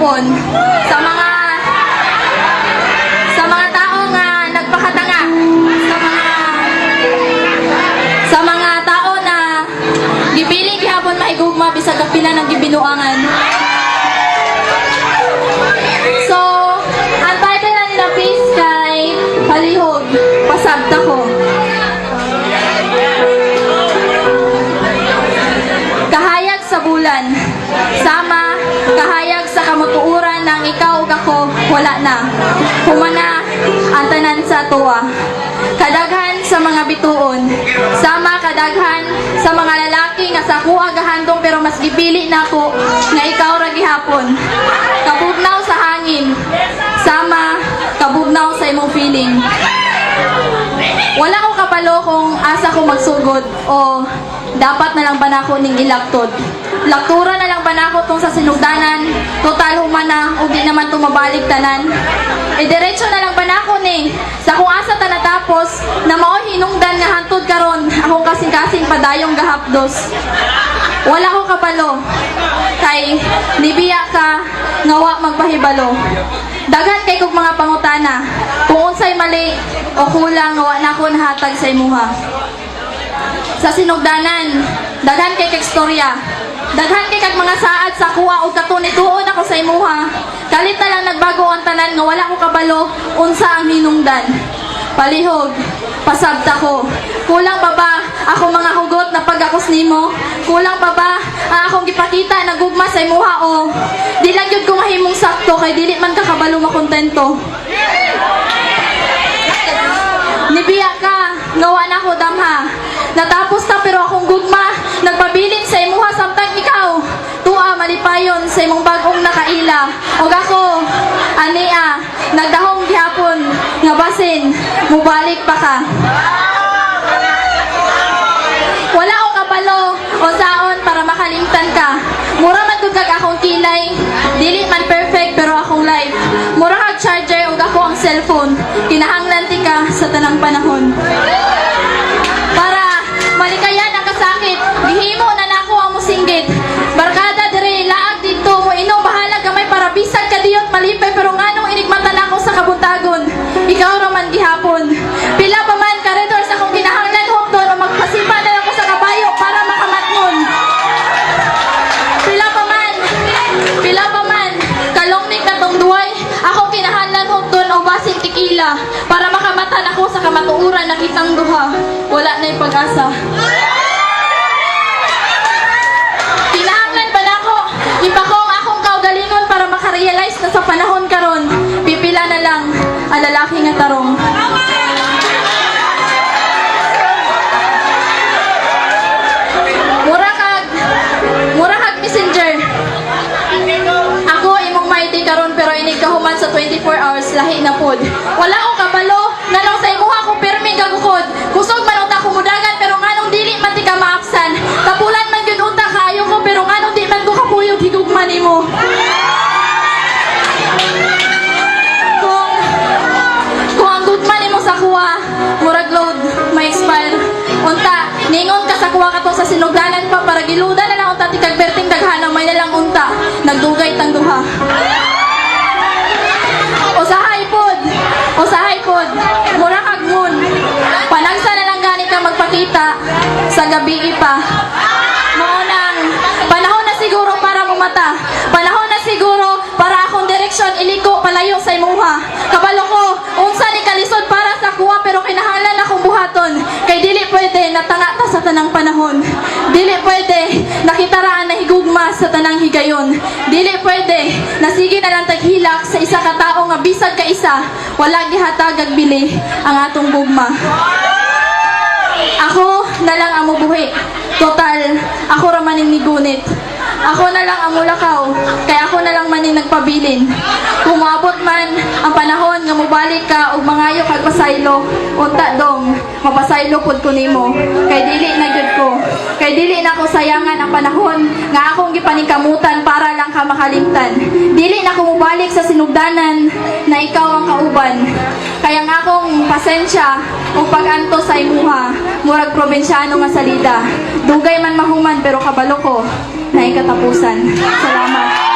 hapon sa mga tao nga nagpakatanga, sa mga tao na gipiling gihapon mahigugma bisag kapila ng gibinuangan. So, ang title na nila piece kay Palihog, Pasabta Ko. Kahayag sa bulan, sama, kahayag sa kamutuuran ng ikaw ug ako, wala na. Humana ang tanan sa tuwa. Kadaghan sa mga bituon, sama kadaghan sa mga lalaki nga sa kuha gahandong pero mas gipili nako nga ikaw ra gihapon. Kabugnaw sa hangin, sama kabugnaw sa imong feeling. Wala ko kapalo kung asa ko magsugod o dapat na lang ba nako ning ilaktod. Laktura na lang ba nako tong sa sinugdanan, total humana o di naman tumabalik tanan. E diretso na lang ba nako ni sa kung asa ta natapos na mao hinungdan nga hantod karon akong kasing-kasing padayong gahapdos. Wala ko kapalo kay nibiya ka ngawa magpahibalo. Dagan kay kog mga pangutana kung unsay mali o kulang ngawa nako nahatag sa imuha. Sa sinugdanan, daghan kay kagstorya. Daghan kay kag mga saad sa kuha og katunituon ako sa imuha. Kalit na lang nagbago ang tanan nga wala ko kabalo unsa ang hinungdan. Palihog, pasabta ko. Kulang pa ba ako mga hugot na pagakos nimo? Kulang pa ba ang akong gipakita na gugma sa imuha o di lang gyud ko mahimong sakto kay dili man ka kabalo makontento. Nibiya ka, ngawa na ko damha. Natapos ta pero akong gugma, nagpabilin sa imuha samtang ikaw. Tua malipayon sa imong bagong nakaila. Og ako, ania, nagdahong gihapon, nga basin, mubalik pa ka. Wala ko kabalo o saon para makalimtan ka. Mura man gud kag akong kilay, dili man perfect pero akong life. Mura kag charger og ako ang cellphone, kinahanglan ti ka sa tanang panahon. Para malikayan ang kasakit, gihimo na nako ang musinggit. Barkada dire laag dito mo inom bahala gamay para bisag ka diyot malipay pero nganong inigmatan ako sa kabuntagon. Ikaw ra man gihapon. Pila pa man corridor sa akong kinahanglan hukton o magpasimba na ako sa kabayo para makamatngon. Pila pa man kalongnig na tong duway ako kinahanglan hukton o basing tikila para makamatan ako sa kamatuuran na kitang duha. Wala na yung pag-asa. Kinahanglan ba na ako ipakong akong kaugalingon para makarealize na sa panahon karon pipila na lang ang lalaki nga tarong. Mura kag messenger. Ako imong mighty karon pero inig kahuman sa 24 hours lahi na pod. Wala ko kabalo nganong sa imuha ko permi gagukod. Kusog man unta kumudagan pero nganong dili man ti ka maapsan. Kapulan man gyud unta kaayo ko pero nganong di man ko kapuyog higugman nimo. Kung ang gugman nimo sa kuha, murag load may expire. Unta, ningon ka sa kuha ka to sa sinugdanan pa para giluda na lang unta ti kag berting daghanang may nalang unta. Nagdugay tang duha. Usahay pod, mura kag moon. Panagsa na lang gani ka magpakita sa gabi pa. Moonang panahon na siguro para mumata. Panahon na siguro para akong direksyon iliko palayo sa imuha. Kabalo ko, unsa ni kalisod para sa kuha pero kinahanglan akong buhaton. Kay dili pwede natanga ta sa tanang panahon. Dili pwede nakitaraan na higugma sa tanang higayon. Dili pwede nasige na lang taghilak sa isa ka tawo nga bisag ka isa. Wala gihatag ag bili ang atong gugma. Ako na lang ang mubuhi. Total, ako ra man ning migunit. Ako na lang ang mulakaw, kaya ako na lang man ning nagpabilin. Kung maabot man ang panahon nga mubalik ka ug mangayo kag pasaylo, unta dong, mapasaylo pud ko nimo. Kay dili na gyud ko. Kay dili na ko sayangan ang panahon nga akong gipaningkamutan para lang ka makalimtan. Dili na ko mubalik sa sinugdanan na ikaw ang kauban. Kaya nga akong pasensya o pag-anto sa imuha, murag probinsyano nga salida. Dugay man mahuman pero kabalo ko na ikatapusan. Salamat.